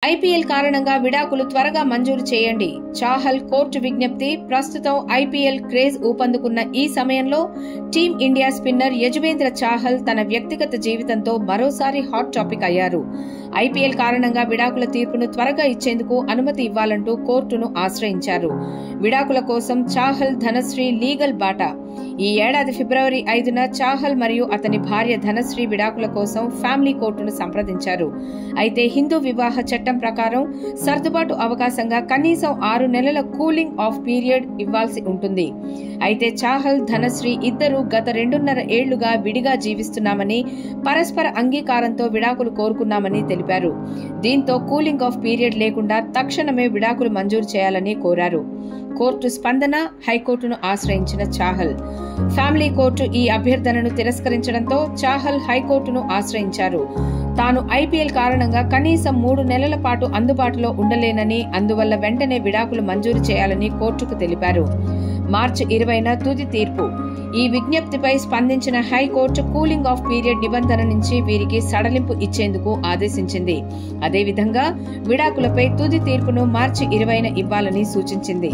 IPL కారణంగా విడాకులు త్వరగా మంజూరు చేయండి. చాహల్ కోర్టు విజ్ఞప్తి. ప్రస్తుతం ఐపీఎల్ క్రేజ్ ఊపందుకున్న ఈ సమయంలో team India spinner Yuzvendra Chahal తన వ్యక్తిగత జీవితంతో మరోసారి హాట్ టాపిక్ అయ్యారు. ఐపీఎల్ కారణంగా విడాకుల తీర్పును త్వరగా ఇచ్చేందుకు అనుమతి ఇవ్వాలంటూ కోర్టును ఆశ్రయించారు. విడాకుల కోసం చాహల్ ధనశ్రీ లీగల్ బాటా. ఈ ఏడాది ఫిబ్రవరి 5న చాహల్ మరియు అతని భార్య ధనశ్రీ విడాకుల కోసం ఫ్యామిలీ కోర్టును సంప్రదించారు. అయితే హిందూ వివాహ చట్టం ప్రకారం సర్దుబాటు అవకాశంగా కనీసం 6 నెలల కూలింగ్ ఆఫ్ పీరియడ్ ఇవ్వాల్సి ఉంటుంది. అయితే చాహల్ ధనశ్రీ ఇద్దరు గత 2.5 ఏళ్లుగా విడిగా జీవిస్తున్నామని, పరస్పర అంగీకారంతో విడాకులు కోరుకున్నామని తెలిపారు. దీంతో కూలింగ్ ఆఫ్ పీరియడ్ లేకుండా తక్షణమే విడాకులు మంజూరు చేయాలని కోరారు. కోర్టు స్పందన. హైకోర్టును ఆశ్రయించిన చాహల్. ఫ్యామిలీ కోర్టు ఈ అభ్యర్థనను తిరస్కరించడంతో చాహల్ హైకోర్టును ఆశ్రయించారు. తాను ఐపీఎల్ కారణంగా కనీసం 3 నెలల పాటు అందుబాటులో ఉండలేనని, అందువల్ల వెంటనే విడాకులు మంజూరు చేయాలని కోర్టుకు తెలిపారు. మార్చి 20న తుది తీర్పు. ఈ విజ్ఞప్తిపై స్పందించిన హైకోర్టు కూలింగ్ ఆఫ్ పీరియడ్ నిబంధన నుంచి వీరికి సడలింపు ఇచ్చేందుకు ఆదేశించింది. అదేవిధంగా విడాకులపై తుది తీర్పును మార్చి 20న ఇవ్వాలని సూచించింది.